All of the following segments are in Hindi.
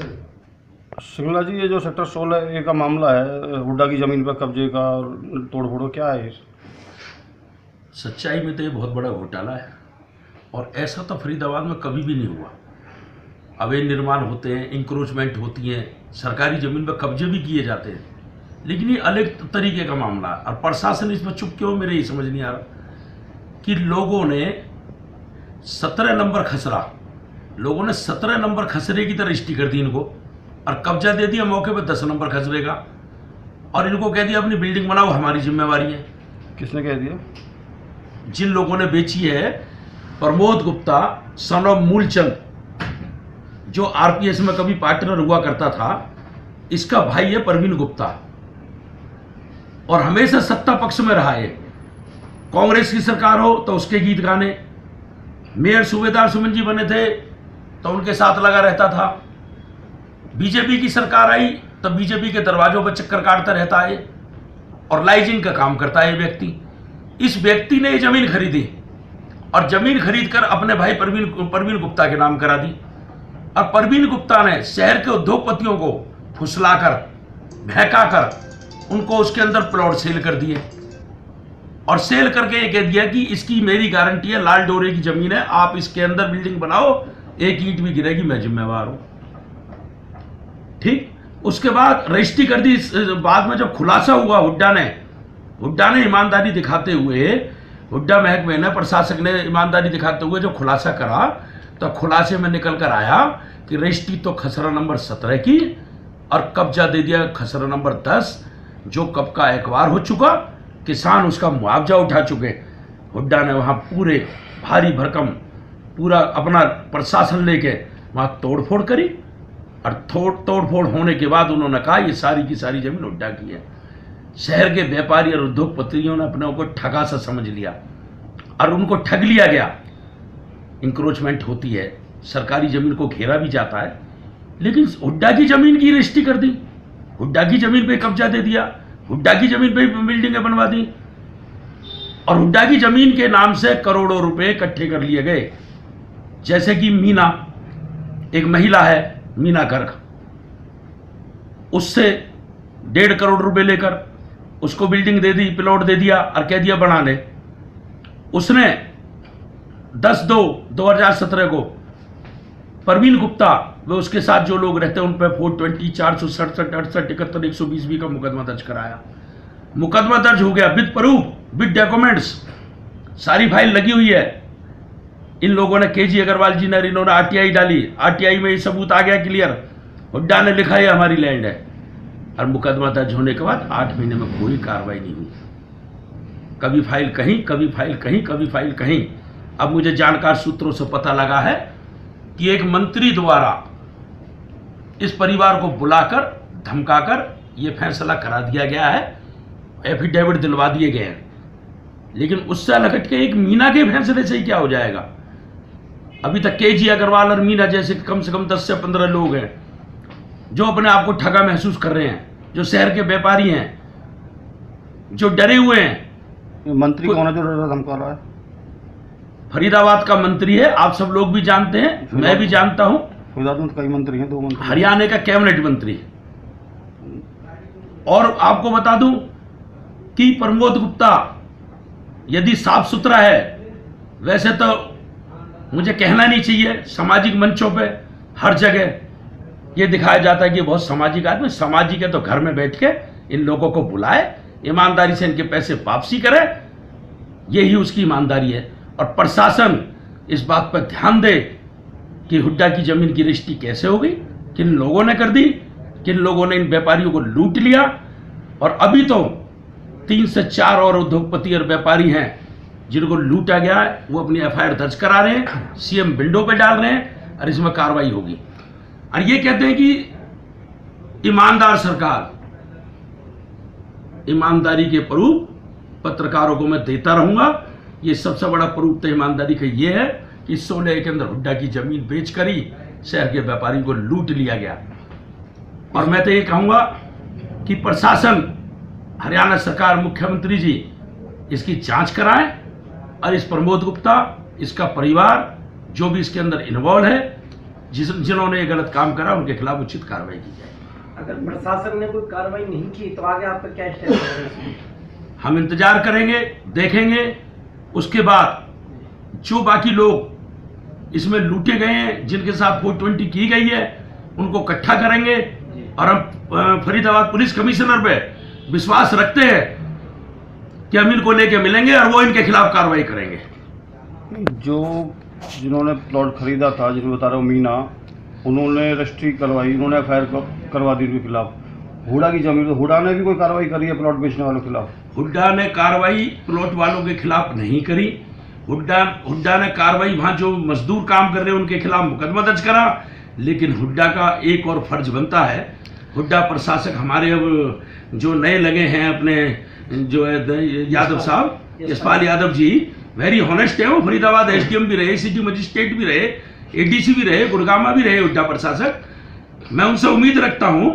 शिंगला जी, ये जो सेक्टर 16A का मामला है, हुड्डा की ज़मीन पर कब्जे का और तोड़-फोड़, क्या है ये? सच्चाई में तो ये बहुत बड़ा घोटाला है और ऐसा तो फरीदाबाद में कभी भी नहीं हुआ। अवैध निर्माण होते हैं, इंक्रोचमेंट होती हैं, सरकारी ज़मीन पर कब्जे भी किए जाते हैं, लेकिन ये अलग तरीके का मामला है और प्रशासन इसमें चुप क्यों, मेरे ये समझ नहीं आ रहा कि लोगों ने 17 नंबर खसरे की तरह रजिस्ट्री कर दी इनको और कब्जा दे दिया मौके पर 10 नंबर खसरे का और इनको कह दिया अपनी बिल्डिंग बनाओ, हमारी जिम्मेवारी है। किसने कह दिया? जिन लोगों ने बेची है, प्रमोद गुप्ता सन ऑफ मूलचंद, जो आरपीएस में कभी पार्टनर हुआ करता था, इसका भाई है परवीन गुप्ता और हमेशा सत्ता पक्ष में रहा है। कांग्रेस की सरकार हो तो उसके गीत गाने, मेयर सूबेदार सुमन जी बने थे तो उनके साथ लगा रहता था, बीजेपी की सरकार आई तो बीजेपी के दरवाजों पर चक्कर काटता रहता है और लाइजिंग का काम करता है व्यक्ति। इस व्यक्ति ने ये जमीन खरीदी और जमीन खरीदकर अपने भाई परवीन गुप्ता के नाम करा दी और परवीन गुप्ता ने शहर के उद्योगपतियों को फुसलाकर, बहकाकर उनको उसके अंदर प्लॉट सेल कर दिए और सेल करके ये कह दिया कि इसकी मेरी गारंटी है, लाल डोरे की जमीन है, आप इसके अंदर बिल्डिंग बनाओ, एक ईंट भी गिरेगी मैं जिम्मेवार हूं। ठीक, उसके बाद रजिस्ट्री कर दी। बाद में जब खुलासा हुआ, हुड्डा ने ईमानदारी दिखाते हुए, हुड्डा महकमे ने, प्रशासक ने ईमानदारी दिखाते हुए जो खुलासा करा, तो खुलासे में निकल कर आया कि रजिस्ट्री तो खसरा नंबर 17 की और कब्जा दे दिया खसरा नंबर 10, जो कब का एक्वायर हो चुका, किसान उसका मुआवजा उठा चुके। हुड्डा ने वहाँ पूरे भारी भरकम पूरा अपना प्रशासन लेके वहाँ तोड़फोड़ करी और तोड़फोड़ होने के बाद उन्होंने कहा ये सारी की सारी जमीन हुड्डा की है। शहर के व्यापारी और उद्योगपतियों ने अपने को ठगा सा समझ लिया और उनको ठग लिया गया। इंक्रोचमेंट होती है, सरकारी जमीन को घेरा भी जाता है, लेकिन हुड्डा की जमीन की रजिस्ट्री कर दी, हुड्डा की जमीन पे कब्जा दे दिया, हुड्डा की जमीन पे बिल्डिंगें बनवा दी और हुड्डा की जमीन के नाम से करोड़ों रुपए इकट्ठे कर लिए गए। जैसे कि मीना, एक महिला है मीना गर्ग, उससे 1.5 करोड़ रुपए लेकर उसको बिल्डिंग दे दी, प्लॉट दे दिया और कह दिया बना ले। उसने 10/2/2017 को परवीन गुप्ता व उसके साथ जो लोग रहते हैं उन पर 420, 467, 68, 71, 120 का मुकदमा दर्ज कराया। मुकदमा दर्ज हो गया विद प्रूफ, विद डॉक्यूमेंट्स, सारी फाइल लगी हुई है। इन लोगों ने, केजी अग्रवाल जी ने, इन्होंने आरटीआई डाली, आरटीआई में ये सबूत आ गया क्लियर, हुड्डा ने लिखा है हमारी लैंड है। और मुकदमा दर्ज होने के बाद 8 महीने में कोई कार्रवाई नहीं हुई। कभी फाइल कहीं, कभी फाइल कहीं, कभी फाइल कहीं। अब मुझे जानकार सूत्रों से पता लगा है कि एक मंत्री द्वारा इस परिवार को बुलाकर, धमकाकर यह फैसला करा दिया गया है, एफिडेविट दिलवा दिए गए हैं। लेकिन उससे अलग हट के एक मीना के फैसले से ही क्या हो जाएगा? अभी तक केजी अग्रवाल और मीना जैसे कम से कम 10 से 15 लोग हैं जो अपने आप को ठगा महसूस कर रहे हैं, जो शहर के व्यापारी हैं, जो डरे हुए हैं। मंत्री कौन है जो धमका रहा है? फरीदाबाद का मंत्री है, आप सब लोग भी जानते हैं, मैं भी जानता हूं। फरीदाबाद में कई मंत्री हैं, 2 मंत्री। हरियाणा का कैबिनेट मंत्री। और आपको बता दूं कि प्रमोद गुप्ता यदि साफ सुथरा है, वैसे तो मुझे कहना नहीं चाहिए, सामाजिक मंचों पे हर जगह ये दिखाया जाता है कि बहुत सामाजिक आदमी। सामाजिक है तो घर में बैठ के इन लोगों को बुलाए, ईमानदारी से इनके पैसे वापसी करे, यही उसकी ईमानदारी है। और प्रशासन इस बात पर ध्यान दे कि हुड्डा की जमीन की रजिस्ट्री कैसे हो गई, किन लोगों ने कर दी, किन लोगों ने इन व्यापारियों को लूट लिया। और अभी तो 3 से 4 और उद्योगपति और व्यापारी हैं जिनको लूटा गया है, वो अपनी एफआईआर दर्ज करा रहे हैं, सीएम विंडो पे डाल रहे हैं और इसमें कार्रवाई होगी। और ये कहते हैं कि ईमानदार सरकार, ईमानदारी के प्रूफ पत्रकारों को मैं देता रहूंगा। ये सबसे बड़ा प्रूफ तो ईमानदारी का ये है कि 16 के अंदर हुड्डा की जमीन बेचकर ही शहर के व्यापारी को लूट लिया गया। और मैं तो ये कहूंगा कि प्रशासन, हरियाणा सरकार, मुख्यमंत्री जी इसकी जांच कराएं और इस प्रमोद गुप्ता, इसका परिवार, जो भी इसके अंदर इन्वॉल्व है, जिन्होंने ये गलत काम करा उनके खिलाफ उचित कार्रवाई की जाए। अगर प्रशासन ने कोई कार्रवाई नहीं की तो आगे आपका क्या स्टेप रहेगा? हम इंतजार करेंगे, देखेंगे, उसके बाद जो बाकी लोग इसमें लूटे गए हैं, जिनके साथ 420 की गई है, उनको इकट्ठा करेंगे और हम फरीदाबाद पुलिस कमिश्नर पे विश्वास रखते हैं कि हम इनको लेके मिलेंगे और वो इनके खिलाफ कार्रवाई करेंगे। जिन्होंने प्लॉट खरीदा था, जिन्होंने बता रहा हूँ मीना, उन्होंने रजिस्ट्री करवाई, उन्होंने एफआईआर करवा दी उनके खिलाफ। हुडा की जमीन, तो हुडा ने भी कोई कार्रवाई करी है प्लॉट बेचने वालों के खिलाफ? हुड्डा ने कार्रवाई प्लॉट वालों के खिलाफ नहीं करी। हुड्डा ने कार्रवाई वहां जो मजदूर काम कर रहे हैं उनके खिलाफ मुकदमा दर्ज करा। लेकिन हुड्डा का एक और फर्ज बनता है, हुड्डा प्रशासक हमारे अब जो नए लगे हैं अपने जो है यादव साहब, यशपाल यादव जी, वेरी हॉनेस्ट है। वो फरीदाबाद एसडीएम भी रहे, सिटी मजिस्ट्रेट भी रहे, एडीसी भी रहे, गुड़गामा भी रहे हुड्डा प्रशासक। मैं उनसे उम्मीद रखता हूं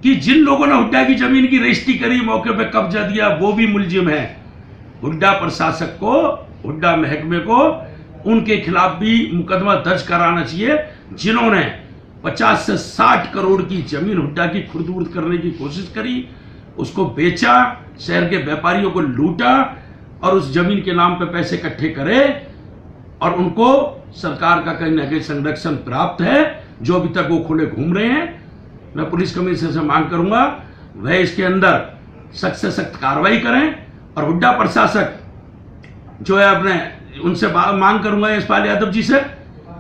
कि जिन लोगों ने हुड्डा की जमीन की रजिस्ट्री करी, मौके पे कब्जा दिया, वो भी मुलजिम है। हुड्डा प्रशासक को, हुड्डा महकमे को उनके खिलाफ भी मुकदमा दर्ज कराना चाहिए, जिन्होंने 50 से 60 करोड़ की जमीन हुड्डा की खुर्द-बुर्द करने की कोशिश करी, उसको बेचा, शहर के व्यापारियों को लूटा और उस जमीन के नाम पे पैसे इकट्ठे करे, और उनको सरकार का कहीं ना कहीं संरक्षण प्राप्त है, जो अभी तक वो खुले घूम रहे हैं। मैं पुलिस कमिश्नर से मांग करूंगा वह इसके अंदर सख्त से सख्त कार्रवाई करें, और हुड्डा प्रशासक जो है अपने उनसे मांग करूंगा यशपाल यादव जी से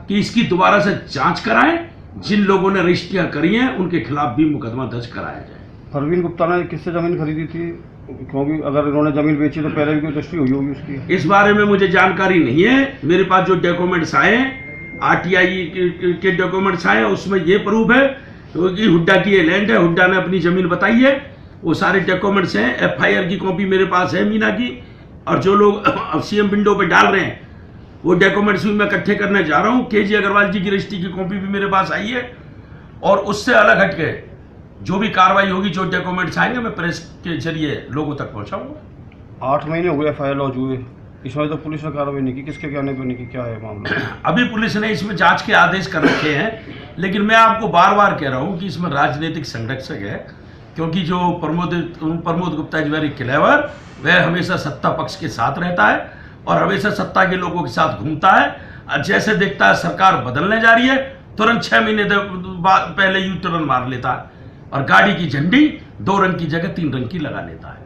कि इसकी दोबारा से जांच कराएं, जिन लोगों ने रजिस्ट्रियां करी हैं उनके खिलाफ भी मुकदमा दर्ज कराया जाए। परवीन गुप्ता ने किससे जमीन खरीदी थी? क्योंकि अगर इन्होंने जमीन बेची तो पहले भी कोई रजिस्ट्री हुई होगी उसकी। इस बारे में मुझे जानकारी नहीं है। मेरे पास जो डॉक्यूमेंट्स आए, आरटीआई के डॉक्यूमेंट्स आए, उसमें ये प्रूफ है कि हुड्डा की ये लैंड है, हुड्डा ने अपनी जमीन बताई है, वो सारे डॉक्यूमेंट्स हैं। एफआईआर की कॉपी मेरे पास है मीना की, और जो लोग सीएम विंडो पे डाल रहे हैं वो डॉक्यूमेंट्स भी मैं इकट्ठे करने जा रहा हूँ। केजी अग्रवाल जी की रजिस्ट्री की कॉपी भी मेरे पास आई है, और उससे अलग हटके जो भी कार्रवाई होगी, जो डॉक्यूमेंट्स आएंगे, मैं प्रेस के जरिए लोगों तक पहुंचाऊंगा। 8 महीने हो गए एफआईआर लॉन्च हुए, इसमें तो पुलिस ने कार्रवाई नहीं की, किसके कहने पे नहीं की, क्या है मामला? अभी पुलिस ने इसमें जांच के आदेश कर रखे हैं, लेकिन मैं आपको बार बार कह रहा हूं कि इसमें राजनीतिक संरक्षक है, क्योंकि जो Pramod Gupta is very clever, वह हमेशा सत्ता पक्ष के साथ रहता है और हमेशा सत्ता के लोगों के साथ घूमता है। जैसे देखता है सरकार बदलने जा रही है, तुरंत 6 महीने पहले यू टर्न मार लेता है और गाड़ी की झंडी 2 रंग की जगह 3 रंग की लगा लेता है।